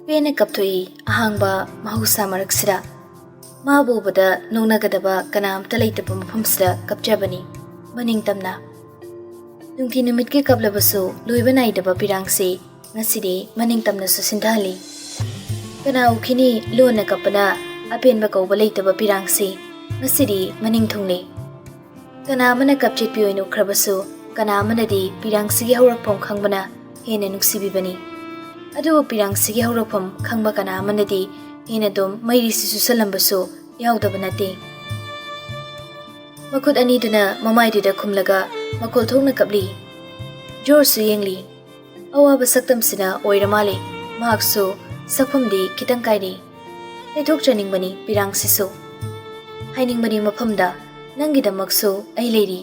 Pena kaptoi ahangba mahusa maraksida. Mabu bada nongnagadaba kanam talaitapa mafamsida kapjabani maning tamna. Nungki numitki kablabasu loiba naidaba pirangsi ngasidi maning tamna su sindhali. Kana ukini lona kapana apenba kauba laitaba pirangsi ngasidi maning thungli. Kana mana kapchitpi oinu krabasu kana manadi pirangsigi haurakpom khangbana hena nuksibibani. Adu pirangsigi haurakpom khangba kana manadi hena dom mairisi susalambasu yaudaba nate. Makut aniduna mamaidida khumlaga makol thongna kapli. Jorsu yengli. Awaba saktamsina oiramale mahaksu sakpamdi kitang kairi. Naithok chaningbani pirangsisu. Hainingbani mafamda nangidamaksu ai leiri.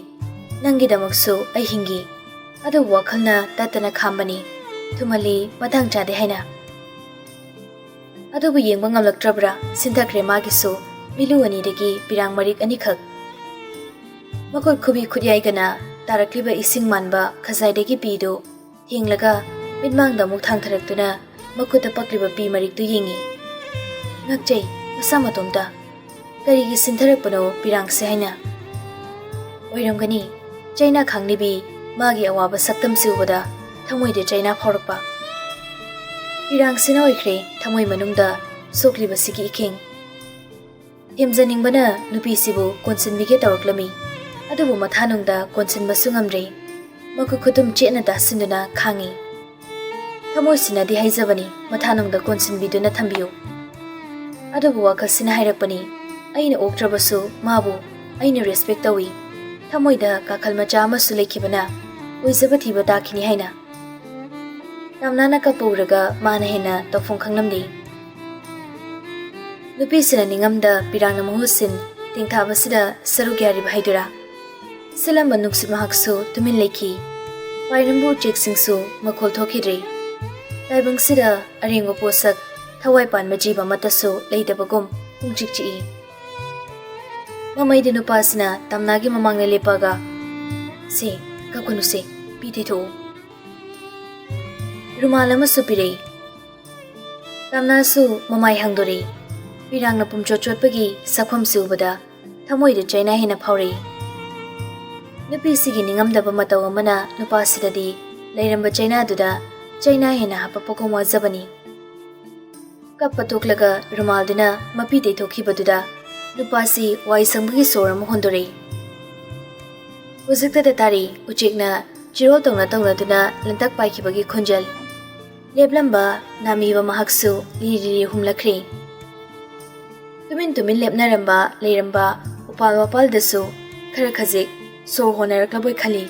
Nangidamaksu ai hingi. Adu wakhalna tatana khambani. Thumali matang chade haina. Adu bu yengba ngamlaktrabra sinthakre magisu milu anidagi pirang marik anikhak. Makot khubi khudyaigana tarakliba ising manba khazaidagi pido hinglaga mitmangda muk thangtharaktuna makuta pakliba pi mariktu yengi. Ngakjai masa matomda karigi sintharakpano pirangse haina. Oiramgani China khangnibi magi awaba saktam siubada thamoide China phaurakpa. Pirangsina oikhre thamoi manungda sokliba sigi iking. Hemjaningbana nupi sibu konsinbige tawraklami. Adubu mathanungda konsinbasu ngamre. Maku khutum chena dasinduna khangi. Thamoi sinadi haizabani mathanungda konsinbiduna thambiyu. Adubu wakhalsina hairakpani aina oktrabasu mabu aina respect tawi. Thamoida kakhal macha amasu lekhibana oizaba thiba dakini haina. Tamnana kapuraga mana hena tawfung khanglamdi. Nupisina ningamda pirangna muhusin tingthabasida sarugyari bhaidura. Silamba nuksit mahaksu tumin lekhi. Pairambu cheksingsu makhol thokidre. Taibangsida arengo posak thawai pan majiba matasu leidabagum pungchikchi. Mamaidi nupasina tamnagi mamangna lepaga. Se kakunuse pititho. Rumalama supire. Tamnasu mamai hangdore. Pirangna pumchochotpagi sakham siubada thamoida China hena phaure. Nupisigi ningamdaba mataw amana nupasidadi leiramba China duda China hena hapapakong wazabani. Kapatoklaga rumalduna mapi deithokibaduda nupasi waisangbagi soram hondore. Uzikta tari uchikna chirol tongna duna lantak paikibagi khonjal. Leblamba namiba mahaksu liri humlakri. Tumin lepnaramba leiramba upal wapal dasu khara khazik sor honaraklaboi khali.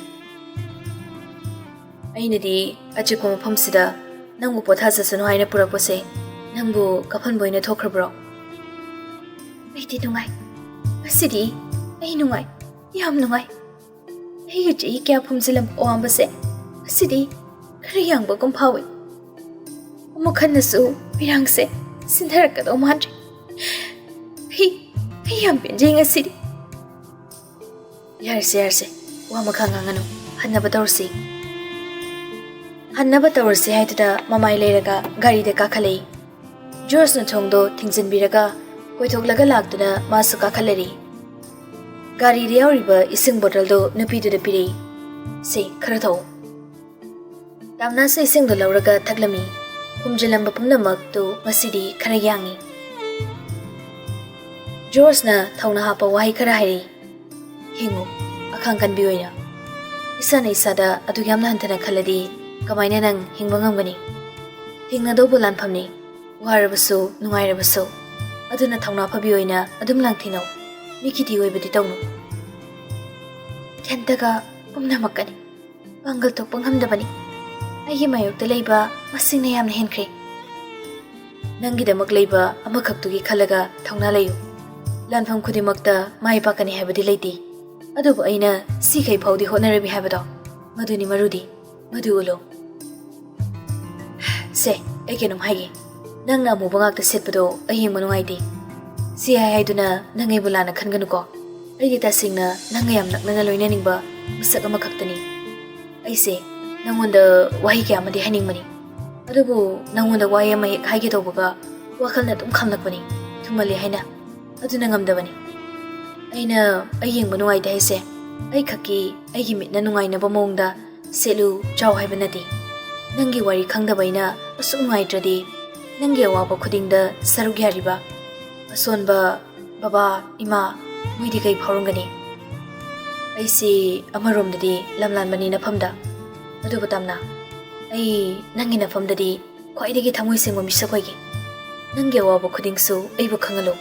Ainadi achikwa mafamsida nangbu pothasasanu haina purakpase nangbu kaphanboina thokrabro. Aidi nungai. Asidi ai nungai. Yam nungai. Ai ji kya phumsilam oambase. Asidi khara yangba kum phawi. Amukhannasu pirangse sindharakado mandri. Ai yam penjing asidi. Yarse wa makhanganganu hannaba tawrsi. Hannaba tawrsi haituda mamai leiraga gari de kakhalei. George na thongdo thingjinbiraga koithoklaga lagduna masu kakhalari. Gari de yauriba ising bottle do nupidu de pirei. Se khara thaw. Tamna se ising do lauraga thaklami. Kumjilamba pumnamak to masidi khara yangi. George na thawna hapa wahi khara hairi. Hingu akhang kan biyoina. Isana isada adugyamna hantana khaladi kamaina nang hingba ngamgani. Hingna do bulan phamni. Warabasu nungairabasu. Aduna thawna phabiyoina adum langthino. Mikiti oibadi tawnu. Thentaga pumnamakani. Pangal tok panghamdabani. Aigi mayokta leiba masingna yamna henkre. Nangidamak leiba amakhaktugi khalaga thawna layu. Lanfam khudimakta mai pakani habadi leiti. Adubu aina sikai phawdi honarabi habado. Maduni marudi. Madu ulo. Se ekenum haigi. Nangna amubangakta setpado ahing manungaidi. Si haiduna nangai bulana khanganuko. Aigi tasingna nangayam naknana loinaningba masak amakaktani. Aise nangonda wahi kya amadi haningmani. ꯑꯗꯨꯕꯨ ꯅꯪꯉꯣꯟꯗ ꯋꯥꯍꯩ ꯑꯃ ꯍꯦꯛ ꯍꯥꯏꯒꯦ ꯇꯧꯕꯒ ꯋꯥꯈꯜꯅ ꯑꯗꯨꯝ ꯈꯝꯂꯛꯄꯅꯤ ꯊꯨꯝꯃꯜꯂꯦ ꯍꯥꯏꯅ ꯑꯗꯨꯅ ꯉꯝꯗꯕꯅꯤ ꯑꯩꯅ ꯑꯩ ꯌꯦꯡꯕ ꯅꯨꯡꯉꯥꯏꯇꯦ ꯍꯥꯏꯁꯦ ꯑꯩ ꯈꯛꯀꯤ ꯑꯩꯒꯤ ꯃꯤꯠꯅ ꯅꯨꯡꯉꯥꯏꯅꯕ ꯃꯑꯣꯡꯗ ꯁꯦꯠꯂꯨ ꯆꯥꯎ ꯍꯥꯏꯕ ꯅꯠꯇꯦ ꯅꯪꯒꯤ ꯋꯥꯔꯤ ꯈꯪꯗꯕ ꯑꯩꯅ ꯑꯁꯨꯛ ꯅꯨꯡꯉꯥꯏꯇ꯭ꯔꯗꯤ ꯅꯪꯒꯤ ꯑꯋꯥꯕ ꯈꯨꯗꯤꯡꯗ ꯁꯔꯨꯛ ꯌꯥꯔꯤꯕ ꯑꯁꯣꯟꯕ ꯕꯕꯥ ꯏꯃꯥ ꯃꯣꯏꯗꯤ ꯀꯩ ꯐꯥꯎꯔꯝꯒꯅꯤ ꯑꯩꯁꯤ ꯑꯃꯔꯣꯝꯗꯗꯤ ꯂꯝꯂꯥꯟꯕꯅꯤ ꯅꯐꯝꯗ ꯑꯗꯨꯕꯨ ꯇꯝꯅ ꯑꯩ ꯅꯪꯒꯤ ꯅꯐꯝꯗꯗꯤ ꯈ꯭ꯋꯥꯏꯗꯒꯤ ꯊꯃꯣꯏ ꯁꯦꯡꯕ ꯃꯤꯁꯛ ꯑꯣꯏꯒꯦ ꯅꯪꯒꯤ ꯑꯋꯥꯕ ꯈꯨꯗꯤꯡꯁꯨ ꯑꯩꯕꯨ ꯈꯪꯍꯜꯂꯨ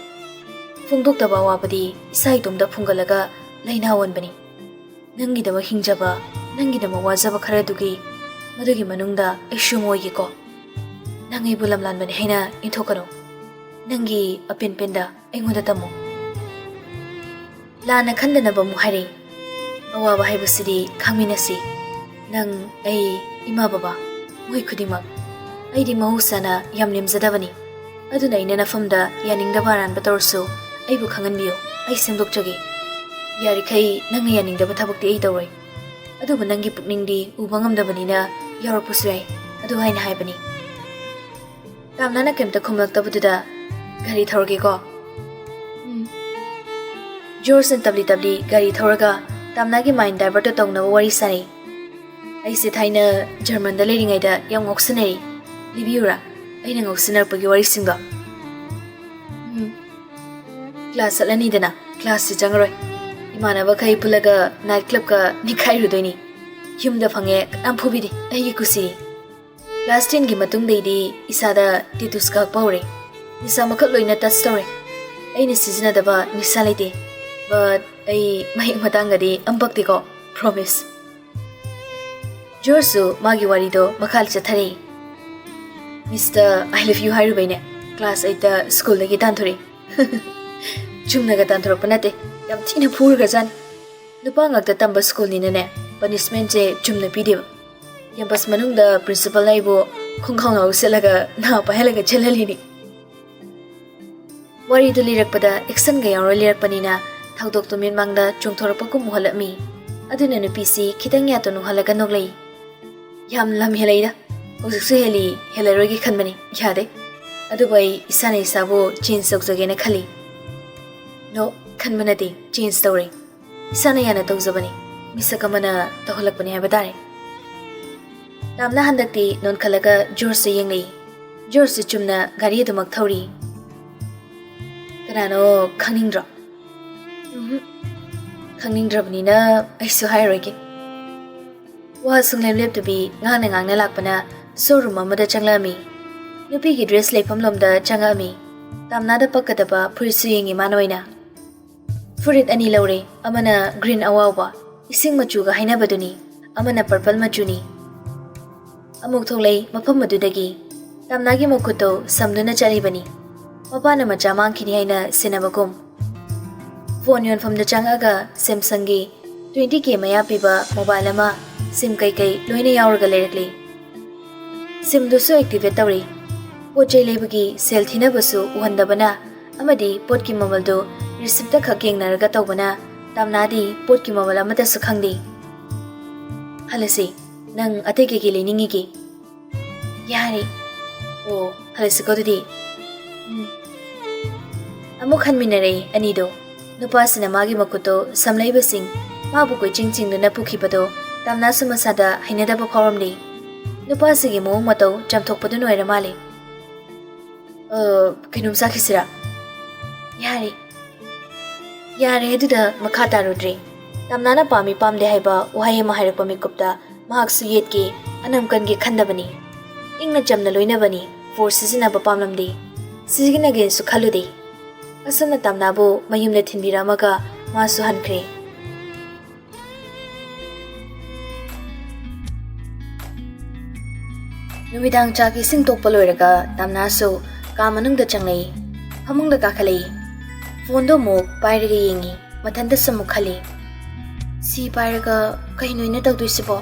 ꯐꯣꯡꯗꯣꯛꯇꯕ ꯑꯋꯥꯕꯗꯤ ꯏꯁꯥ ꯏꯇꯣꯝꯗ ꯐꯨꯡꯒꯠꯂꯒ ꯂꯩꯅꯥ ꯑꯣꯟꯕꯅꯤ ꯅꯪꯒꯤꯗꯃꯛ ꯍꯤꯡꯖꯕ ꯅꯪꯒꯤꯗꯃꯛ ꯋꯥꯖꯕ ꯈꯔꯗꯨꯒꯤ ꯃꯗꯨꯒꯤ ꯃꯅꯨꯡꯗ ꯑꯩꯁꯨ ꯑꯣꯏꯒꯦꯀꯣ ꯅꯪ ꯑꯩꯕꯨ ꯂꯝꯂꯥꯟꯕꯅꯤ ꯍꯥꯏꯅ ꯏꯟꯊꯣꯛꯀꯅꯨ ꯅꯪꯒꯤ ꯑꯄꯦꯟꯄꯦꯟꯗ ꯑꯩꯉꯣꯟꯗ ꯇꯝꯃꯨ ꯂꯥꯟꯅ ꯈꯟꯗꯅꯕ ꯑꯃꯨꯛ ꯍꯥꯏꯔꯛꯏ ꯑꯋꯥꯕ ꯍꯥꯏꯕꯁꯤꯗꯤ ꯈꯪꯃꯤꯟꯅꯁꯤ ꯅꯪ ꯑꯩ ꯏꯃꯥ ꯕꯕꯥ ꯃꯣꯏ ꯈꯨꯗꯤꯡꯃꯛ ꯑꯩꯗꯤ ꯃꯍꯧꯁꯥꯅ ꯌꯥꯝ ꯂꯦꯝꯖꯗꯕꯅꯤ ꯑꯗꯨꯅ ꯑꯩꯅ ꯅꯐꯝꯗ ꯌꯥꯅꯤꯡꯗꯕ ꯑꯔꯥꯟꯕ ꯇꯧꯔꯁꯨ ꯑꯩꯕꯨ ꯈꯪꯍꯟꯕꯤꯌꯨ ꯑꯩ ꯁꯦꯝꯗꯣꯛꯆꯒꯦ ꯌꯥꯔꯤꯈꯩ ꯅꯪꯅ ꯌꯥꯅꯤꯡꯗꯕ ꯊꯕꯛꯇꯤ ꯑꯩ ꯇꯧꯔꯣꯏ ꯑꯗꯨꯕꯨ ꯅꯪꯒꯤ ꯄꯨꯛꯅꯤꯡꯗꯤ ꯎꯕ ꯉꯝꯗꯕꯅꯤꯅ ꯌꯥꯎꯔꯛꯄꯁꯨ ꯌꯥꯏ ꯑꯗꯨ ꯍꯥꯏꯅ ꯍꯥꯏꯕꯅꯤ ꯇꯥꯝꯅꯥꯅ ꯀꯩꯝꯇ ꯈꯨꯝꯂꯛꯇꯕꯗꯨꯗ ꯒꯥꯔꯤ ꯊꯧꯔꯒꯦꯀꯣ ꯖꯣꯔꯖꯅ ꯇꯞꯂꯤ ꯇꯞꯂꯤ ꯒꯥꯔꯤ ꯊꯧꯔꯒ ꯇꯥꯝꯅꯥꯒꯤ ꯃꯥꯏꯟ ꯗꯥꯏꯚꯔꯠ ꯇꯧꯅꯕ ꯋꯥꯔꯤ ꯁꯥꯅꯩ ꯑꯩꯁꯦ ꯊꯥꯏꯅ ꯖꯔꯃꯟꯗ ꯂꯩꯔꯤꯉꯩꯗ ꯌꯥꯝ ꯉꯥꯎꯁꯤꯟꯅꯔꯤ ꯂꯤꯕꯤꯌꯨꯔꯥ ꯑꯩꯅ ꯉꯥꯎꯁꯤꯟꯅꯔꯛꯄꯒꯤ ꯋꯥꯔꯤꯁꯤꯡꯗꯣ ꯀ꯭ꯂꯥꯁ ꯆꯠꯂꯅꯤꯗꯅ ꯀ꯭ꯂꯥꯁꯁꯤ ꯆꯪꯉꯔꯣꯏ 이만아바카이 불라가 나이트클럽가 니카이루도니 흉다 방에 깜푸비디 아이기 구시 클래스 10기 마뚱데이디 이사다 티투스가 파우레 니사 마컷 로이나 터치 tore ꯑꯩꯅ ꯁꯤꯖꯤꯟꯅꯗꯕ ꯅꯤꯁꯥ ꯂꯩꯇꯦ but ꯑꯩ ꯃꯍꯤꯛ ꯃꯇꯥꯡꯒꯗꯤ ꯑꯝꯕꯛꯇꯤꯀꯣ promise ꯖꯣꯔꯖꯁꯨ ꯃꯥꯒꯤ ꯋꯥꯔꯤꯗꯣ ꯃꯈꯥ ꯆꯠꯊꯔꯤ ꯃꯤꯁꯇꯔ I love you ꯍꯥꯏꯔꯨꯕꯩꯅꯦ ꯀ꯭ꯂꯥꯁ 8ꯗ ꯁ꯭ꯀꯨꯜꯗꯒꯤ ꯇꯥꯟꯊꯣꯔꯛꯏ ꯆꯨꯝꯅꯒ ꯇꯥꯟꯊꯣꯔꯛꯄ ꯅꯠꯇꯦ ꯌꯥꯝ ꯊꯤꯅ ꯐꯨꯔꯒꯖꯥꯠꯅꯤ ꯅꯨꯄꯥ ꯉꯥꯛꯇ ꯇꯝꯕ ꯁ꯭ꯀꯨꯜꯅꯤꯅꯅꯦ ꯄꯅꯤꯁꯃꯦꯟꯠꯁꯦ ꯆꯨꯝꯅ ꯄꯤꯗꯦꯕ ꯀꯦꯝꯄꯁ ꯃꯅꯨꯡꯗ ꯄ꯭ꯔꯤꯟꯁꯤꯄꯜꯅ ꯑꯩꯕꯨ ꯈꯣꯡꯈꯥꯎ ꯁꯦꯠꯂꯒ ꯅꯥ ꯄꯥꯏꯍꯜꯂꯒ ꯆꯦꯜꯍꯜꯂꯤꯅꯤ ꯋꯥꯔꯤꯗꯨ ꯂꯤꯔꯛꯄꯗ ꯑꯦꯛꯁꯟꯒ ꯌꯥꯎꯔ ꯂꯤꯔꯛꯄꯅꯤꯅ ꯊꯧꯗꯣꯛꯇꯨ ꯃꯤꯠꯃꯥꯡꯗ ꯆꯣꯡꯊꯣꯔꯛꯄꯒꯨꯝ ꯎꯍꯜꯂꯛꯃꯤ ꯑꯗꯨꯅ ꯅꯨꯄꯤꯁꯤ ꯈꯤꯇꯪ ꯌꯥꯠꯇꯨ ꯅꯨꯡꯍꯜꯂꯒ ꯅꯣꯛꯂꯛꯏ ꯌꯥꯝ ꯂꯝ ꯍꯦꯜꯂꯛꯏꯗ ꯍꯧꯖꯤꯛꯁꯨ ꯍꯦꯜꯂꯔꯣꯏꯒꯦ ꯈꯟꯕꯅꯤ ꯌꯥꯗꯦ ꯑꯗꯨꯕꯨ ꯑꯩ ꯏꯁꯥꯅ ꯏꯁꯥꯕꯨ ꯆꯦꯟꯖ ꯇꯧꯖꯒꯦꯅ ꯈꯜꯂꯤ ꯅꯣ ꯈꯟꯕ ꯅꯠꯇꯦ ꯆꯦꯟꯖ ꯇꯧꯔꯦ ꯏꯁꯥꯅ ꯌꯥꯅ ꯇꯧꯖꯕꯅꯤ ꯃꯤꯁꯛ ꯑꯃꯅ ꯇꯧꯍꯜꯂꯛꯄꯅꯤ ꯍꯥꯏꯕ ꯇꯥꯔꯦ ꯌꯥꯝꯅ ꯍꯟꯗꯛꯇꯤ ꯅꯣꯟꯈꯠꯂꯒ ꯖꯣꯔꯖꯇ ꯌꯦꯡꯂꯛꯏ ꯖꯣꯔꯖꯁꯤ ꯆꯨꯝꯅ ꯒꯥꯔꯤ ꯑꯗꯨꯃꯛ ꯊꯧꯔꯤ ꯀꯅꯥꯅꯣ ꯈꯪꯅꯤꯡꯗ꯭ꯔꯣ ꯈꯪꯅꯤꯡꯗ꯭ꯔꯕꯅꯤꯅ ꯑꯩꯁꯨ ꯍꯥꯏꯔꯣꯏꯒꯦ ꯋꯥ ꯁꯨꯡꯂꯦꯞ ꯂꯦꯞꯇꯕꯤ ꯉꯥꯡꯅ ꯂꯥꯛꯄꯅ ꯁꯣꯔꯨꯝ ꯑꯃꯗ ꯆꯪꯂꯛꯑꯝꯃꯤ ꯅꯨꯄꯤꯒꯤ ꯗ꯭ꯔꯦꯁ ꯂꯩꯐꯝ ꯂꯣꯝꯗ ꯆꯪꯉꯛꯑꯝꯃꯤ ꯇꯥꯝꯅꯥꯗ ꯄꯛꯀꯗꯕ ꯐꯨꯔꯤꯠꯁꯨ ꯌꯦꯡꯉꯤ ꯃꯥꯅ ꯑꯣꯏꯅ ꯐꯨꯔꯤꯠ ꯑꯅꯤ ꯂꯧꯔꯦ ꯑꯃꯅ ꯒ꯭ꯔꯤꯟ ꯑꯋꯥꯎꯕ ꯏꯁꯤꯡ ꯃꯆꯨꯒ ꯍꯥꯏꯅꯕꯗꯨꯅꯤ ꯑꯃꯅ ꯄꯔꯄꯜ ꯃꯆꯨꯅꯤ ꯑꯃꯨꯛ ꯊꯣꯛꯂꯛꯏ ꯃꯐꯝ ꯑꯗꯨꯗꯒꯤ ꯇꯥꯝꯅꯥꯒꯤ ꯃꯈꯨꯠꯇꯣ ꯁꯝꯗꯨꯅ ꯆꯠꯂꯤꯕꯅꯤ ꯃꯄꯥꯅ ꯃꯆꯥ ꯃꯥꯡꯈꯤꯅꯤ ꯍꯥꯏꯅ ꯁꯦꯟꯅꯕꯒꯨꯝ ꯐꯣꯟ ꯌꯣꯟꯐꯝꯗ ꯆꯪꯉꯒ ꯁꯦꯝꯁꯪꯒꯤ 20K ꯃꯌꯥ ꯄꯤꯕ ꯃꯣꯕꯥꯏꯜ ꯑꯃ ꯁꯤꯝ ꯀꯩꯀꯩ ꯂꯣꯏꯅ ꯌꯥꯎꯔꯒ ꯂꯩꯔꯛꯂꯤ ꯁꯤꯝꯗꯨꯁꯨ ꯑꯦꯛꯇꯤꯚꯦꯠ ꯇꯧꯔꯤ ꯄꯣꯠ ꯆꯩ ꯂꯩꯕꯒꯤ ꯁꯦꯜ ꯊꯤꯅꯕꯁꯨ ꯎꯍꯟꯗꯕꯅ ꯑꯃꯗꯤ ꯄꯣꯠꯀꯤ ꯃꯃꯜꯗꯨ ꯔꯤꯁꯤꯞꯇ ꯈꯛ ꯌꯦꯡꯅꯔꯒ ꯇꯧꯕꯅ ꯇꯥꯝꯅꯥꯗꯤ ꯄꯣꯠꯀꯤ ꯃꯃꯜ ꯑꯃꯠꯇꯁꯨ ꯈꯪꯗꯦ ꯍꯜꯂꯁꯤ ꯅꯪ ꯑꯇꯩ ꯀꯩꯀꯩ ꯂꯩꯅꯤꯡꯉꯤꯒꯦ ꯌꯥꯔꯦ ꯑꯣ ꯍꯜꯂꯁꯤꯀꯣ ꯑꯗꯨꯗꯤ ꯑꯃꯨꯛ ꯍꯟꯃꯤꯟꯅꯔꯛꯏ ꯑꯅꯤꯗꯣ ꯅꯨꯄꯥꯁꯤꯅ ꯃꯥꯒꯤ ꯃꯈꯨꯠꯇꯣ ꯁꯝꯂꯩꯕꯁꯤꯡ ꯃꯥꯕꯨ ꯀꯣꯏꯆꯤꯡ ꯆꯤꯡꯗꯨꯅ ꯄꯨꯈꯤꯕꯗꯣ ꯇꯥꯝꯅꯥꯁꯨ ꯃꯁꯥꯗ ꯍꯩꯅꯗꯕ ꯐꯥꯎꯔꯝꯂꯤ ꯅꯨꯄꯥꯁꯤꯒꯤ ꯃꯑꯣꯡ ꯃꯇꯧ ꯆꯥꯝꯊꯣꯛꯄꯗꯨꯅ ꯑꯣꯏꯔ ꯃꯥꯜꯂꯦ ꯀꯩꯅꯣꯝ ꯆꯥꯈꯤꯁꯤꯔꯥ ꯌꯥꯔꯦ ꯑꯗꯨꯗ ꯃꯈꯥ ꯇꯥꯔꯨꯗ꯭ꯔꯦ ꯇꯥꯝꯅꯥꯅ ꯄꯥꯝꯃꯤ ꯄꯥꯝꯗꯦ ꯍꯥꯏꯕ ꯋꯥꯍꯩ ꯑꯃ ꯍꯥꯏꯔꯛꯄ ꯃꯤꯀꯨꯞꯇ ꯃꯍꯥꯛꯁꯨ ꯌꯦꯠꯀꯦ ꯑꯅꯝ ꯀꯟꯒꯦ ꯈꯟꯗꯕꯅꯤ ꯏꯪꯅ ꯆꯝꯅ ꯂꯣꯏꯅꯕꯅꯤ ꯐꯣꯔꯁ ꯁꯤꯖꯤꯟꯅꯕ ꯄꯥꯝꯂꯝꯗꯦ ꯁꯤꯖꯤꯟꯅꯒꯦꯅꯁꯨ ꯈꯜꯂꯨꯗꯦ ꯑꯁꯨꯝꯅ ꯇꯥꯝꯅꯥꯕꯨ ꯃꯌꯨꯝꯗ ꯊꯤꯟꯕꯤꯔꯝꯃꯒ ꯃꯥꯁꯨ ꯍꯟꯈ꯭ꯔꯦ ꯅꯨꯃꯤꯗꯥꯡ ꯆꯥꯛ ꯏꯁꯤꯡ ꯇꯣꯛꯄ ꯂꯣꯏꯔꯒ ꯇꯥꯝꯅꯥꯁꯨ ꯀꯥ ꯃꯅꯨꯡꯗ ꯆꯪꯂꯛꯏ ꯐꯃꯨꯡꯗ ꯀꯥꯈꯠꯂꯛꯏ ꯐꯣꯟꯗꯣ ꯑꯃꯨꯛ ꯄꯥꯏꯔꯒ ꯌꯦꯡꯉꯤ ꯃꯊꯟꯇꯁꯨ ꯑꯃꯨꯛ ꯈꯜꯂꯤ ꯁꯤ ꯄꯥꯏꯔꯒ ꯀꯩꯅꯣ ꯇꯧꯗꯣꯏꯁꯤꯕꯣ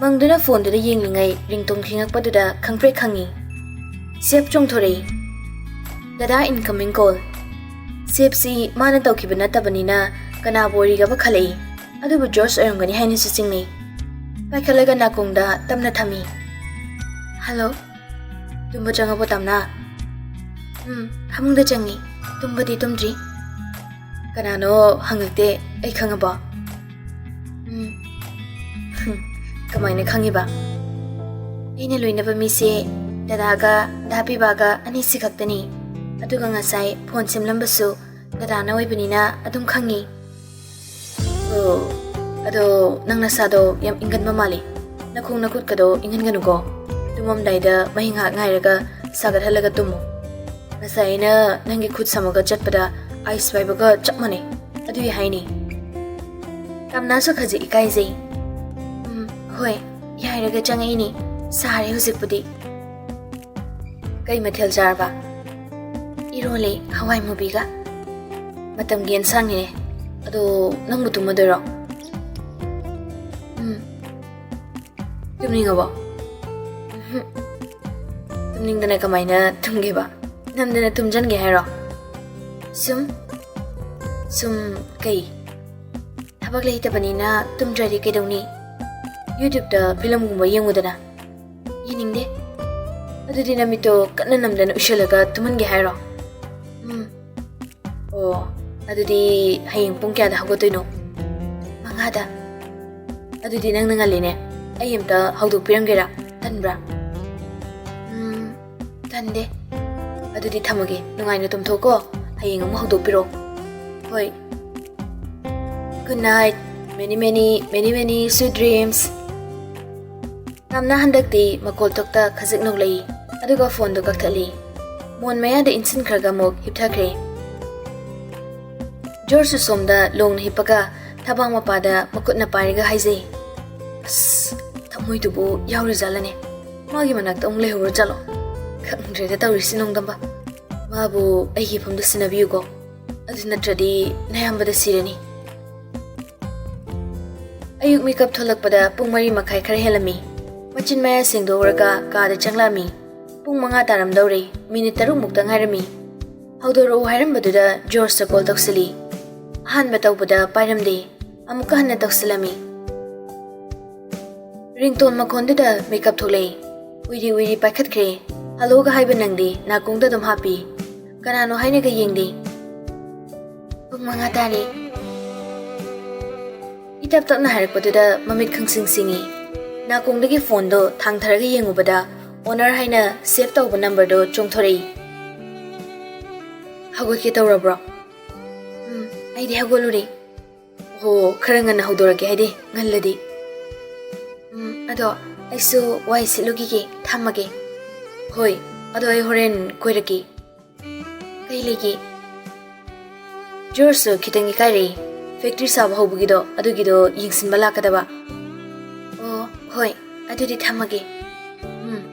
ꯃꯪꯗꯨꯅ ꯐꯣꯟꯗꯨꯗ ꯌꯦꯡꯂꯤꯉꯩ ꯔꯤꯡꯇꯣꯟ ꯈꯤꯡꯉꯛꯄꯗꯨꯗ ꯈꯪꯄ꯭ꯔꯦꯛ ꯈꯪꯉꯤ ꯁꯦꯞ ꯆꯣꯡꯊꯣꯔꯛꯏ ꯗꯗꯥ ꯏꯟꯀꯃꯤꯡ ꯀꯣꯜ ꯁꯦꯞꯁꯤ ꯃꯥꯅ ꯇꯧꯈꯤꯕ ꯅꯠꯇꯕꯅꯤꯅ ꯀꯅꯥꯕꯨ ꯑꯣꯏꯔꯤꯒꯕ ꯈꯜꯂꯛꯏ ꯑꯗꯨꯕꯨ ꯖꯣꯔꯖ ꯑꯣꯏꯔꯝꯒꯅꯤ ꯍꯥꯏꯅꯁꯨ ꯆꯤꯡꯅꯩ ꯄꯥꯏꯈꯠꯂꯒ ꯅꯥꯀꯣꯡꯗ ꯇꯞꯅ ꯊꯝꯃꯤ Hello. Tumba changabo tamna. Hamungda changi. Tumba di tumdri. Kanano hangakte ay khangaba. Kamaina khangiba. Ina loinaba misi dadaga dabibaga ani sikaktani. Aduga ngasai phone simlambasu dadana oibanina adum khangi. Ado nang nasado yam ingan mamali. Nakung nakut kado ingan ganugo. Tumam daida mahinga ngairaga sagat halaga tumu. Nasaina nangi khut samaga chatpada ice vibaga chapmane. Adu haini. Kamnaso khaji ikaizei. Hoi, yairaga changaini. Sare huzikpudi. Kai mathel jarba. Irole hawai mubiga. Matam gen sangine. Ado nangbu tumadero. Tumningabo. Tumningdana kamaina tumgeba. Namdana tumjange hairo. Sum kai. Thabak leitabani tumdradi kaidawni. YouTube da film gumba yengudana. Yeningde. Adudi namito kanna namdana ushalaga tumange hairo. Oh, adudi hayeng pung kya da hagotoino. Mangada. Adudi nang nangaline. Ayamta haudu pirangera. Tanbra. Tande. Adudi thamage nungaina tumthoko. Hayeng amu haudu piro. Hoi. Good night. Many sweet dreams. Kamna handakti makol tokta khajik noglei. Aduga phone do kakthali. Mon maya da insin kharga mok hipthakre. George somda long hipaga thabang mapada makut na pariga haizei. As thamoi tubu yauri jalane. Magi manak tong lehur jalo. Khangre da tawri sinongdamba. Mabu aigi phomda sinabiu go. Adu natradi nayamba da sirani. Ayuk makeup tholakpada pung mari makhai khare helami. Machin maya sengdowraga kada changlami. Pung manga taram daure minute 3 mukta ngairami. Haudoro hairambadуда George ta call toksali. Han batawbada pairamde amuka hanna toksalami. Ringtone makhonduda makeup tholei. Uiri paikhatkre. Hello ga haiba nangdi nakungda dum happy. Kanano haina ga yengdi. Pung manga tari. Itap tak na harakpaduda mamit khangsing singi. Nakungdagi phone do thangtharaga yengubada owner haina save tawba number do chongthorei. Hagoi tawrabro. Aidi hagoluri. Ho kharangan hawdorage haide ngalladi. Ado aisu wai silugi ge thamage. Hoi, ado ai horen koiraki. Kailegi. Jorso kitangi kairi. Factory sab haubugido adugido yingsinba lakadaba. Oh, hoi, adudi thamage.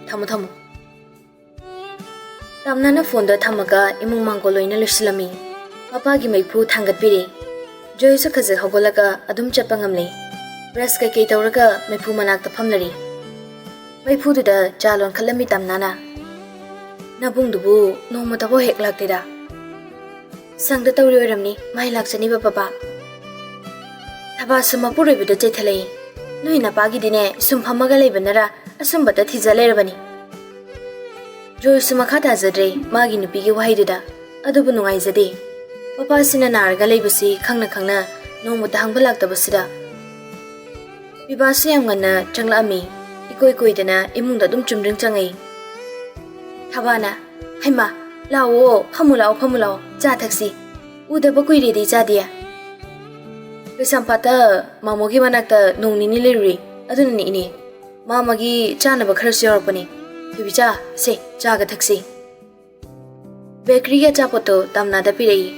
Thamu. Ramnana phone da thamaga imung mangoloina lusilami. Mapagi maipu thangatpiri. Joysu khajak hagolaga adum chappa ngamle. Brush kai tawraga maipu manakta phamlari. Maipu duda chalon khalami tamnana. Nabungdubu nongmatabo hek lakteda. Sangda tawri oiramni mai laksani ba papa. Thaba sumapuroi bida chaithalai. Noi napagi dine sumphamaga leibanara asumbata thijalerabani. Joy sumakha tajadre magi nupigi wahaiduda adubu nungaijade. Papa sina narga leibasi khangna nongmuta hangba laktabasida. Bibasi yam ngana changlami ikoi dana imungda dum chumring changai. Thabana haima lao phamulao cha thaksi udaba koire de cha dia. Sampata mamogi manakta nongnini leruri aduna ni mamagi chanaba kharasi yorpani bicha se chaga thaksi. Bakery ga chapoto tamna da pirei.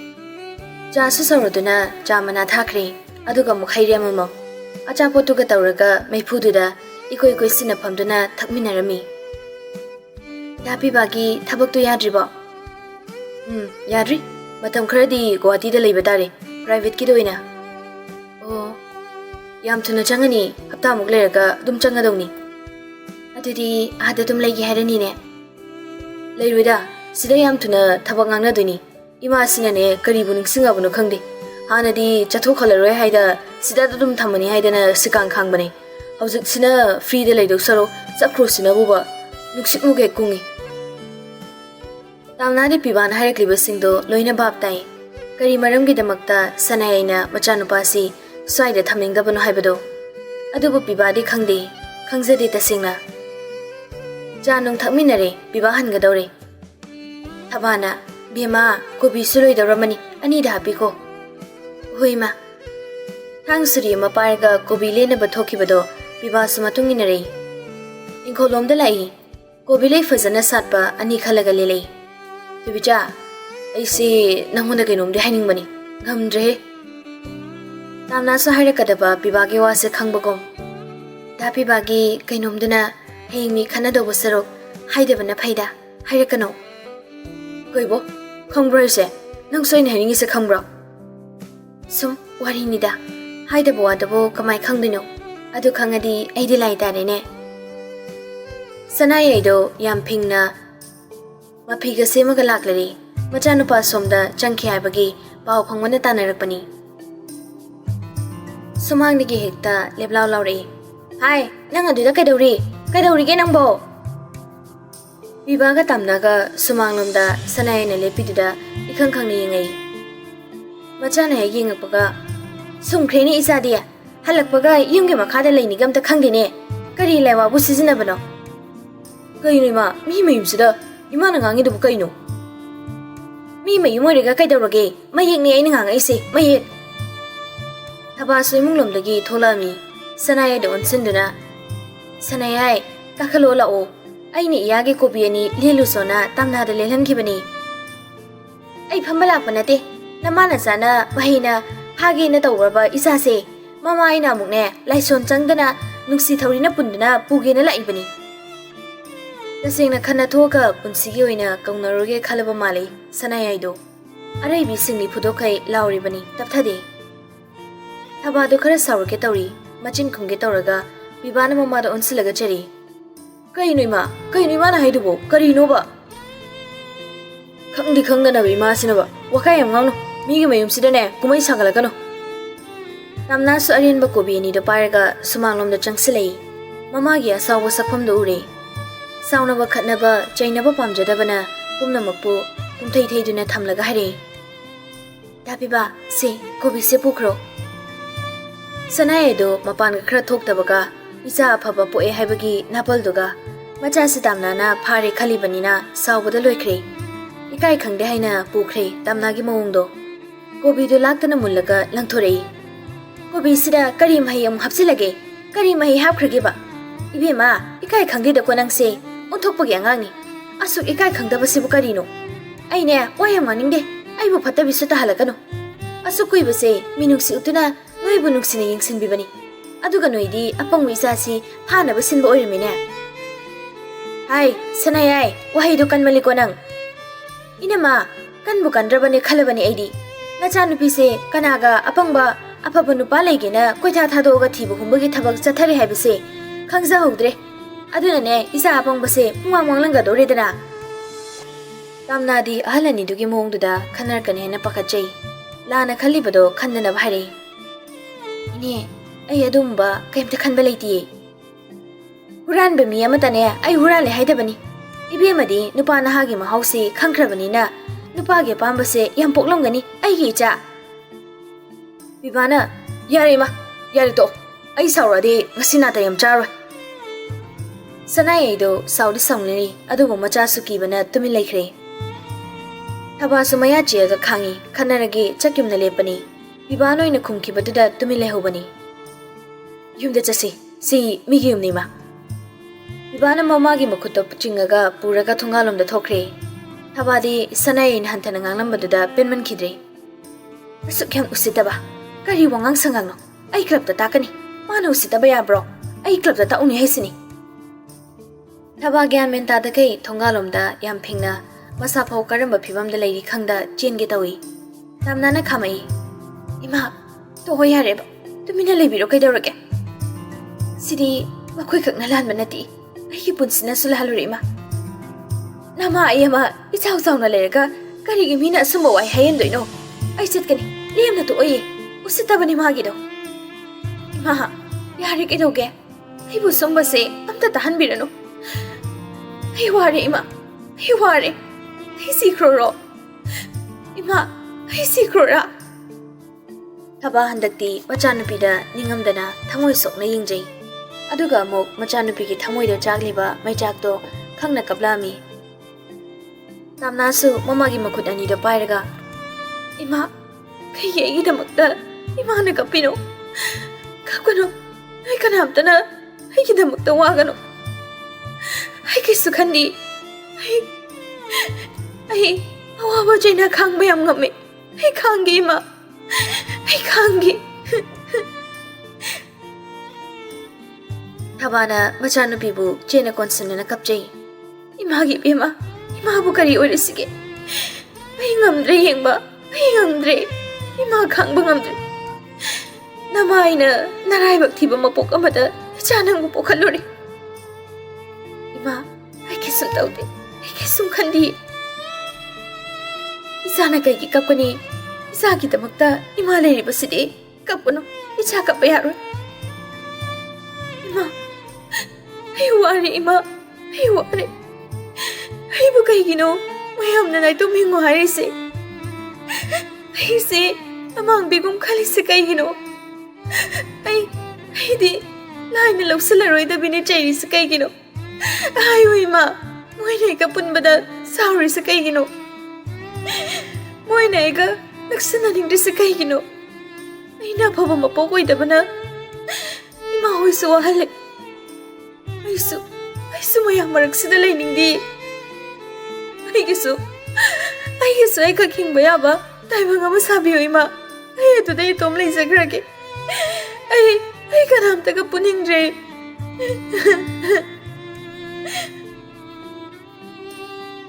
Cha sasaroduna chamana thakre aduga mukhairi amamo achapoto ga tawraga maifududa ikoi sina phamduna thakminarami. Dapi bagi thabaktu yadriba. Yadri matam kharadi Guwahati da leiba tare private ki doina. Oh, yam thuna changani hapta muk leraga dum changadongni. Adudi ada dum leigi hairani ne. Leiruida sida yam thuna thabak ngangna doini. Ima sina ne karibu ningsinga bunu khangde. Hanadi chatho khalaroi haida sida dum thamani haidana sikang khangbane. Haujuk sina free de leidok saro chapkhro sina buba ꯅꯨꯡꯁꯤꯠꯃꯨꯒꯦ ꯀꯨꯡꯉꯤ ꯇꯥꯝꯅꯥꯗꯤ ꯄꯤꯕꯥꯅ ꯍꯥꯏꯔꯛꯂꯤꯕꯁꯤꯡꯗꯣ ꯂꯣꯏꯅ ꯚꯥꯞ ꯇꯥꯏ ꯀꯔꯤ ꯃꯔꯝꯒꯤꯗꯃꯛꯇ ꯁꯅꯥꯌꯥꯏꯅ ꯃꯆꯥꯅꯨꯄꯥꯁꯤ ꯁ꯭ꯋꯥꯏꯗ ꯊꯝꯅꯤꯡꯗꯕꯅꯣ ꯍꯥꯏꯕꯗꯣ ꯑꯗꯨꯕꯨ ꯄꯤꯕꯥꯗꯤ ꯈꯪꯗꯦ ꯈꯪꯖꯗꯦ ꯇꯁꯦꯡꯅ ꯆꯥ ꯅꯨꯡ ꯊꯛꯃꯤꯟꯅꯔꯦ ꯄꯤꯕꯥ ꯍꯟꯒꯗꯧꯔꯦ ꯊꯕꯥꯅ ꯕꯦꯃꯥ ꯀꯣꯕꯤꯁꯨ ꯂꯣꯏꯗꯧꯔꯝꯃꯅꯤ ꯑꯅꯤꯗ ꯍꯥꯞꯄꯤꯈꯣ ꯍꯣꯏ ꯃꯥ ꯊꯥꯡ ꯁꯨꯔꯤ ꯑꯃ ꯄꯥꯏꯔꯒ ꯀꯣꯕꯤ ꯂꯦꯟꯅꯕ ꯊꯣꯛꯈꯤꯕꯗꯣ ꯄꯤꯕꯥꯁꯨ ꯃꯇꯨꯡ ꯏꯟꯅꯔꯦ ꯏꯪꯈꯣꯜꯂꯣꯝꯗ ꯂꯥꯛꯏ ꯀꯣꯕꯤ ꯂꯩ ꯐꯖꯅ ꯁꯥꯠꯄ ꯑꯅꯤ ꯈꯜꯂꯒ ꯂꯦꯜꯂꯦ ꯊꯣꯏꯕꯤꯆꯥ ꯑꯩꯁꯤ ꯅꯪꯉꯣꯟꯗ ꯀꯩꯅꯣꯝꯗꯤ ꯍꯥꯏꯅꯤꯡꯕꯅꯤ ꯉꯝꯗ꯭ꯔꯦꯍꯦ ꯇꯥꯝꯅꯥꯁꯨ ꯍꯥꯏꯔꯛꯀꯗꯕ ꯄꯤꯕꯥꯒꯤ ꯋꯥꯁꯦ ꯈꯪꯕꯒꯨꯝ ꯗꯥ ꯄꯤꯕꯥꯒꯤ ꯀꯩꯅꯣꯝꯗꯨꯅ ꯍꯌꯦꯡ ꯃꯤ ꯈꯟꯅꯗꯧꯕ ꯁꯔꯨꯛ ꯍꯥꯏꯗꯕꯅ ꯐꯩꯗ ꯍꯥꯏꯔꯛꯀꯅꯣ ꯀꯩꯕꯣ ꯈꯪꯕ꯭ꯔꯣ ꯑꯩꯁꯦ ꯅꯪꯁꯨ ꯑꯩꯅ ꯍꯥꯏꯅꯤꯡꯉꯤꯁꯦ ꯈꯪꯕ꯭ꯔꯣ ꯁꯨꯝ ꯋꯥꯔꯤꯅꯤꯗ ꯍꯥꯏꯗꯕ ꯋꯥꯗꯕꯨ ꯀꯃꯥꯏ ꯈꯪꯗꯣꯏꯅꯣ ꯑꯗꯨ ꯈꯪꯉꯗꯤ ꯑꯩꯗꯤ ꯂꯥꯏ ꯇꯥꯔꯦꯅꯦ ꯁꯅꯥꯌꯥꯏꯗꯣ ꯌꯥꯝ ꯐꯤꯡꯅ ꯃꯐꯤꯒ ꯁꯦꯝꯃꯒ ꯂꯥꯛꯂꯔꯤ ꯃꯆꯥꯅꯨꯄꯥ ꯁꯣꯝꯗ ꯆꯪꯈꯤ ꯍꯥꯏꯕꯒꯤ ꯄꯥꯎ ꯐꯪꯕꯅ ꯇꯥꯟꯅꯔꯛꯄꯅꯤ ꯁꯨꯃꯥꯡꯗꯒꯤ ꯍꯦꯛꯇ ꯂꯦꯞꯂꯥꯎ ꯂꯥꯎꯔꯛꯏ ꯍꯥꯏ ꯅꯪ ꯑꯗꯨꯗ ꯀꯩꯗꯧꯔꯤꯒꯦ ꯅꯪꯕꯣ ꯄꯤꯕꯥꯒ ꯇꯥꯝꯅꯒ ꯁꯨꯃꯥꯡꯂꯣꯝꯗ ꯁꯅꯥꯌꯥꯏꯅ ꯂꯦꯞꯄꯤꯗꯨꯗ ꯏꯈꯪ ꯈꯪꯅ ꯌꯦꯡꯉꯛꯏ ꯃꯆꯥꯅ ꯍꯦꯛ ꯌꯦꯡꯉꯛꯄꯒ ꯁꯨꯝꯈ꯭ꯔꯦꯅꯦ ꯏꯆꯥꯗꯤ ꯍꯜꯂꯛꯄꯒ ꯌꯨꯝꯒꯤ ꯃꯈꯥꯗ ꯂꯩꯅꯤꯒ ꯑꯝꯇ ꯈꯪꯗꯦꯅꯦ ꯀꯔꯤ ꯂꯥꯏꯋꯥꯕꯨ ꯁꯤꯖꯤꯟꯅꯕꯅꯣ ꯀꯩꯅꯣ ꯏꯃꯥ ꯃꯤ ꯃꯌꯨꯝꯁꯤꯗ ꯏꯃꯥꯅ ꯉꯥꯡꯉꯤꯗꯨꯕꯨ ꯀꯩꯅꯣ ꯃꯤ ꯃꯌꯨꯝ ꯑꯣꯏꯔꯒ ꯀꯩꯗꯧꯔꯒꯦ ꯃꯌꯦꯛꯅꯦ ꯑꯩꯅ ꯉꯥꯡꯉꯛꯏꯁꯦ ꯃꯌꯦꯛ ꯊꯕꯥꯁꯨ ꯏꯃꯨꯡꯂꯣꯝꯗꯒꯤ ꯊꯣꯛꯂꯛꯑꯝꯃꯤ ꯁꯅꯥꯌꯥꯏꯗ ꯑꯣꯟꯁꯤꯟꯗꯨꯅ ꯁꯅꯥꯌꯥꯏ ꯀꯥꯈꯠꯂꯛꯑꯣ ꯂꯥꯛꯑꯣ ꯑꯩꯅ ꯏꯌꯥꯒꯤ ꯀꯣꯕꯤ ꯑꯅꯤ ꯂꯦꯜꯂꯨꯁꯣꯅ ꯇꯥꯝꯅꯥꯗ ꯂꯦꯜꯍꯟꯈꯤꯕꯅꯤ ꯑꯩ ꯐꯝꯕ ꯂꯥꯛꯄ ꯅꯠꯇꯦ ꯅꯃꯥꯅ ꯆꯥꯅ ꯃꯍꯩꯅ ꯐꯥꯒꯦꯅ ꯇꯧꯔꯕ ꯏꯆꯥꯁꯦ ꯃꯃꯥ ꯑꯩꯅ ꯑꯃꯨꯛꯅꯦ ꯂꯥꯏꯁꯣꯟ ꯆꯪꯗꯅ ꯅꯨꯡꯁꯤ ꯊꯧꯔꯤꯅ ꯄꯨꯟꯗꯨꯅ ꯄꯨꯒꯦꯅ ꯂꯥꯛꯏꯕꯅꯤ ꯇꯁꯦꯡꯅ ꯈꯟꯅ ꯊꯣꯛꯑꯒ ꯄꯨꯟꯁꯤꯒꯤ ꯑꯣꯏꯅ ꯀꯧꯅꯔꯨꯒꯦ ꯈꯜꯂꯕ ꯃꯥꯜꯂꯤ ꯁꯅꯥꯌꯥꯏꯗꯣ ꯑꯔꯩꯕꯤꯁꯤꯡꯅꯤ ꯐꯨꯗꯣꯛꯈꯩ ꯂꯥꯎꯔꯤꯕꯅꯤ ꯇꯞꯊꯗꯦ ꯊꯕꯥꯗꯣ ꯈꯔ ꯁꯥꯎꯔꯛꯀꯦ ꯇꯧꯔꯤ ꯃꯆꯤꯟ ꯈꯨꯝꯒꯦ ꯇꯧꯔꯒ ꯄꯤꯕꯥꯅ ꯃꯃꯥꯗ ꯑꯣꯟꯁꯤꯜꯂꯒ ꯆꯔꯤ ꯀꯩꯅꯣ ꯏꯃꯥꯅ ꯍꯥꯏꯗꯨꯕꯣ ꯀꯔꯤꯅꯣꯕ ꯈꯪꯗꯤ ꯈꯪꯗꯅꯕ ꯏꯃꯥꯁꯤꯅꯕ ꯋꯥꯀꯥꯏ ꯌꯥꯝ ꯉꯥꯡꯅꯨ ꯃꯤꯒꯤ ꯃꯌꯨꯝꯁꯤꯗꯅꯦ ꯀꯨꯝꯍꯩ ꯁꯥꯒꯠꯂꯛꯀꯅꯨ ꯇꯥꯝꯅꯥꯁꯨ ꯑꯔꯦꯟꯕ ꯀꯣꯕꯤ ꯑꯅꯤꯗꯣ ꯄꯥꯏꯔꯒ ꯁꯨꯃꯥꯡꯂꯣꯝꯗ ꯆꯪꯁꯤꯜꯂꯛꯏ ꯃꯃꯥꯒꯤ ꯑꯁꯥꯎꯕ ꯁꯛꯐꯝꯗꯣ ꯎꯔꯦ ꯁꯥꯎꯅꯕ ꯈꯠꯅꯕ ꯆꯩꯅꯕ ꯄꯥꯝꯖꯗꯕꯅ ꯄꯨꯝꯅꯃꯛꯄꯨ ꯄꯨꯝꯊꯩ ꯊꯩꯗꯨꯅ ꯊꯝꯂꯒ ꯍꯥꯏꯔꯛꯏ ꯗꯥ ꯄꯤꯕꯥ ꯁꯦ ꯀꯣꯕꯤꯁꯦ ꯄꯨꯈ꯭ꯔꯣ ꯁꯅꯥꯌꯥꯏꯗꯣ ꯃꯄꯥꯟꯒ ꯈꯔ ꯊꯣꯛꯇꯕꯒ ꯏꯆꯥ ꯑꯐꯕ ꯄꯣꯛꯑꯦ ꯍꯥꯏꯕꯒꯤ ꯅꯥꯄꯜꯗꯨꯒ ꯃꯆꯥꯁꯤ ꯇꯥꯝꯅꯥꯅ ꯐꯥꯔꯦ ꯈꯜꯂꯤꯕꯅꯤꯅ ꯁꯥꯎꯕꯗ ꯂꯣꯏꯈ꯭ꯔꯦ ꯏꯀꯥꯏ ꯈꯪꯗꯦ ꯍꯥꯏꯅ ꯄꯨꯈ꯭ꯔꯦ ꯇꯥꯝꯅꯥꯒꯤ ꯃꯑꯣꯡꯗꯣ ꯀꯣꯕꯤꯗꯨ ꯂꯥꯛꯇꯅ ꯃꯨꯜꯂꯒ ꯂꯪꯊꯣꯔꯛꯏ ꯀꯣꯕꯤꯁꯤꯗ ꯀꯔꯤ ꯃꯍꯩ ꯑꯃꯨꯛ ꯍꯥꯞꯆꯤꯜꯂꯒꯦ ꯀꯔꯤ ꯃꯍꯩ ꯍꯥꯞꯈ꯭ꯔꯒꯦꯕ ꯏꯕꯦꯝꯃ ꯏꯀꯥꯏ ꯈꯪꯗꯦꯗꯀꯣ ꯅꯪꯁꯦ ꯑꯣꯟꯊꯣꯛꯄꯒꯤ ꯑꯉꯥꯡꯅꯤ ꯑꯁꯨꯛ ꯏꯀꯥꯏ ꯈꯪꯗꯕꯁꯤꯕꯨ ꯀꯔꯤꯅꯣ ꯑꯩꯅꯦ ꯋꯥ ꯌꯥꯝ ꯉꯥꯡꯅꯤꯡꯗꯦ ꯑꯩꯕꯨ ꯐꯠꯇꯕꯤꯁꯨ ꯇꯥꯍꯜꯂꯛꯀꯅꯨ ꯑꯁꯨꯛ ꯀꯨꯏꯕꯁꯦ ꯃꯤꯅꯨꯡꯁꯤ ꯎꯠꯇꯨꯅ ꯅꯣꯏꯕꯨ ꯅꯨꯡꯁꯤꯅ ꯌꯦꯡꯁꯤꯟꯕꯤꯕꯅꯤ ꯑꯗꯨꯒ ꯅꯣꯏꯗꯤ ꯑꯄꯪꯕ ꯏꯆꯥꯁꯤ ꯐꯥꯅꯕ ꯁꯤꯟꯕ ꯑꯣꯏꯔꯝꯃꯤꯅꯦ ꯍꯥꯏ ꯁꯅꯥꯌꯥꯏ ꯋꯥꯍꯩꯗꯣ ꯀꯟꯃꯜꯂꯤꯀꯣ ꯅꯪ ꯏꯅꯝꯃ ꯀꯟꯕꯨ ꯀꯟꯗ꯭ꯔꯕꯅꯦ ꯈꯜꯂꯕꯅꯤ ꯑꯩꯗꯤ ꯅꯆꯥꯅꯨꯄꯤꯁꯦ ꯀꯅꯥꯒ ꯑꯄꯪꯕ ꯑꯐꯕ ꯅꯨꯄꯥ ꯂꯩꯒꯦꯅ ꯀꯣꯏꯊꯥ ꯊꯥꯗꯣꯛꯑꯒ ꯊꯤꯕ ꯍꯨꯝꯕꯒꯤ ꯊꯕꯛ ꯆꯠꯊꯔꯦ ꯍꯥꯏꯕꯁꯦ ꯈꯪꯖꯍꯧꯗ꯭ꯔꯦ ꯑꯗꯨꯅꯅꯦ ꯏꯆꯥ ꯑꯄꯪꯕꯁꯦ ꯄꯨꯡꯃꯥꯡ ꯃꯥꯡꯂꯪꯒꯗꯧꯔꯦꯗꯅ ꯇꯥꯝꯅꯥꯗꯤ ꯑꯍꯜ ꯑꯅꯤꯗꯨꯒꯤ ꯃꯑꯣꯡꯗꯨꯗ ꯈꯟꯅꯔꯛꯀꯅꯤ ꯍꯥꯏꯅ ꯄꯥꯈꯠꯆꯩ ꯂꯥꯟꯅ ꯈꯜꯂꯤꯕꯗꯣ ꯈꯟꯗꯅꯕ ꯍꯥꯏꯔꯛꯏ ꯏꯅꯦ ꯑꯩ ꯑꯗꯨꯝꯕ ꯀꯩꯝꯇ ꯈꯟꯕ ꯂꯩꯇꯤꯌꯦ ꯍꯨꯔꯥꯟꯕ ꯃꯤ ꯑꯃꯇꯅꯦ ꯑꯩ ꯍꯨꯔꯥꯜꯂꯦ ꯍꯥꯏꯗꯕꯅꯤ ꯏꯕꯦꯝꯃꯗꯤ ꯅꯨꯄꯥ ꯅꯍꯥꯒꯤ ꯃꯍꯥꯎꯁꯤ ꯈꯪꯈ꯭ꯔꯕꯅꯤꯅ ꯅꯨꯄꯥꯒꯤ ꯑꯄꯥꯝꯕꯁꯦ ꯌꯥꯝ ꯄꯣꯛꯂꯝꯒꯅꯤ ꯑꯩꯒꯤ ꯏꯆꯥ ꯄꯤꯕꯥꯅ ꯌꯥꯔꯦ ꯏꯃꯥ ꯌꯥꯔꯦ ꯇꯣꯛꯑꯣ ꯑꯩ ꯁꯥꯎꯔꯛꯑꯗꯤ ꯉꯁꯤ ꯅꯥꯇꯩ ꯌꯥꯝ ꯆꯥꯔꯣꯏ ꯁꯅꯥꯌꯥꯏꯗꯣ ꯁꯥꯎꯗꯤ ꯁꯥꯎꯅꯤꯡꯉꯤ ꯑꯗꯨꯕꯨ ꯃꯆꯥꯁꯨ ꯀꯤꯕꯅ ꯇꯨꯃꯤꯟ ꯂꯩꯈ꯭ꯔꯦ ꯊꯕꯥꯁꯨ ꯃꯌꯥ ꯆꯤꯛꯑꯒ ꯈꯥꯡꯉꯤ ꯈꯟꯅꯔꯒꯦ ꯆꯠꯌꯨꯝꯅ ꯂꯦꯞꯄꯅꯤ ꯄꯤꯕꯥꯅ ꯑꯣꯏꯅ ꯈꯨꯝꯈꯤꯕꯗꯨꯗ ꯇꯨꯃꯤꯟ ꯂꯩꯍꯧꯕꯅꯤ ꯌꯨꯝꯗ ꯆꯠꯁꯤ ꯁꯤ ꯃꯤꯒꯤ ꯌꯨꯝꯅꯤ ꯏꯃꯥ ꯄꯤꯕꯥꯅ ꯃꯃꯥꯒꯤ ꯃꯈꯨꯠꯇꯣ ꯆꯤꯡꯉꯒ ꯄꯨꯔꯒ ꯊꯣꯡꯒꯥꯜꯂꯣꯝꯗ ꯊꯣꯛꯈ꯭ꯔꯦ ꯊꯕꯥꯗꯤ ꯁꯅꯥꯌꯥꯏꯅ ꯍꯟꯊꯅ ꯉꯥꯡꯂꯝꯕꯗꯨꯗ ꯄꯦꯟꯃꯟꯈꯤꯗ꯭ꯔꯦ ꯑꯁꯨꯛ ꯌꯥꯝ ꯎꯁꯤꯠꯇꯕ ꯀꯔꯤ ꯋꯥꯉꯥꯡ ꯁꯉꯥꯡꯅꯣ ꯑꯩ ꯀ꯭ꯂꯕꯇ ꯇꯥꯛꯀꯅꯤ ꯃꯥꯅ ꯎꯁꯤꯠꯇꯕ ꯌꯥꯕ꯭ꯔꯣ ꯑꯩ ꯀ꯭ꯂꯕꯇ ꯇꯥꯛꯎꯅꯤ ꯍꯥꯏꯁꯤꯅꯤ ꯊꯕꯥ ꯒ꯭ꯌꯥꯟ ꯃꯦꯟ ꯇꯥꯗꯈꯩ ꯊꯣꯡꯒꯥꯜꯂꯣꯝꯗ ꯌꯥꯝ ꯐꯤꯡꯅ ꯃꯁꯥ ꯐꯥꯎ ꯀꯔꯝꯕ ꯐꯤꯕꯝꯗ ꯂꯩꯔꯤ ꯈꯪꯗ ꯆꯦꯟꯒꯦ ꯇꯧꯏ ꯇꯥꯝꯅꯥꯅ ꯈꯥꯝꯃꯛꯏ ꯏꯃꯥ ꯇꯣꯛꯑꯣ ꯌꯥꯔꯦꯕ ꯇꯨꯃꯤꯟꯅ ꯂꯩꯕꯤꯔꯣ ꯀꯩꯗꯧꯔꯒꯦ ꯁꯤꯗꯤ ꯃꯈꯣꯏ ꯈꯛꯅ ꯂꯥꯟꯕ ꯅꯠꯇꯦ ꯑꯩꯒꯤ ꯄꯨꯟꯁꯤꯅꯁꯨ ꯂꯥꯜꯂꯨꯔꯦ ꯏꯃꯥ ꯅꯃꯥ ꯑꯩ ꯑꯃ ꯏꯆꯥꯎ ꯆꯥꯎꯅ ꯂꯩꯔꯒ ꯀꯔꯤꯒꯤ ꯃꯤꯅ ꯑꯁꯨꯝꯕ ꯋꯥꯍꯩ ꯍꯥꯏꯍꯟꯗꯣꯏꯅꯣ ꯑꯩ ꯆꯠꯀꯅꯤ ꯂꯦꯝꯅ ꯇꯣꯛꯑꯣꯏꯌꯦ ꯎꯁꯤꯠꯇꯕꯅꯤ ꯃꯥꯒꯤꯗꯣ ꯏꯃꯥ ꯌꯥꯔꯦ ꯀꯩꯗꯧꯒꯦ ꯑꯩꯕꯨ ꯁꯨꯝꯕꯁꯦ ꯑꯝꯇ ꯇꯥꯍꯟꯕꯤꯔꯅꯨ Ai ware ima. Ai ware. Ai sikroro. Ima, ai sikrora. Thaba handakti machanupida ningamdana thamoi sokna yingjai. Aduga amok machanupigi thamoida chakliba maichakto khangna kaplami. Tamnasu mamagi makhut anida pairaga. Ima, kai yegi damakta ima na kapino. Kapkano. Ai kanamtana ai ki damakta wagano. Ai kisu khandi. Ai awaba jaina khang bayam ngame. Ai khangi ima. Ai khangi. Thabana machanupibu chena konsanana kapjai. Imagi bema. Imabu kari orisige. Ai ngamdre yengba. Ai ngamdre. Ima khangba ngamdre. Namaina naraibak thiba mapok amada chanang bu pokhalori. Ima ai kisu taude. Ai kisu khandi. Isana kai ki kapkani. Isa ki damakta ima leri basidi kapkono. Icha kappa yaroi. Ima. Ai wari ima. Ai wari. Ai bu kai gino. Mayam na nai to mingo hari se. Ai se amang bigum khali se kai gino. Ai di lai na loksalaroi da bini chairi se kai gino. Ai ima. Moi nai ka punbada sauri se kai gino. Moi nai ka naksana ningri se kai gino. Ai na phaba mapokoi da bana. Ima hoi su wahale. Ai su mayam marak sida lai ningdi. Ai gisu ai ka king bayaba. Taibang ama sabi o ima. Ai ito day tom lai sagrage. Ai kanam taga puning dre.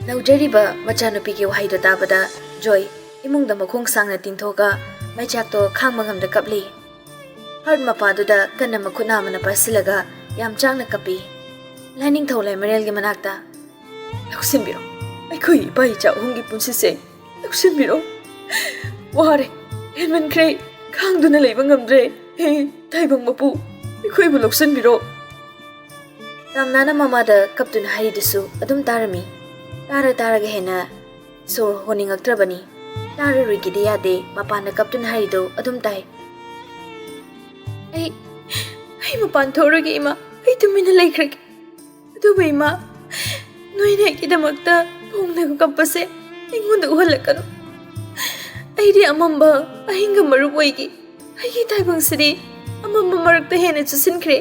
Naujariba machanupigi wahai do tabada Joy imungda makhong sangna tingthoga maichakto khangmangam da kapli. Hard mapaduda kanna makhuna mana pasilaga yam changna kapi. Lining tholai marel gi manakta. Laksinbiro. Aikoi bai cha hongi punsi se. Laksinbiro. Ware. Henman krei khangduna leiba ngamdre. Taibang mapu. Aikoi bu laksinbiro. Ramnana mamada kaptuna haridusu adum tarami. Taraga hena sor honingaktrabani. Tara rigidi yade mapana kaptun harido adum tai. Ai mapan thorage ima. Ai tumina laikhrage. Aduba ima. Noina kidamakta phongna ko kapase. Ingonda uhalakano. Ai di amamba ahinga marup oigi. Ai taibang sidi amamba marakta hena chusinkhre.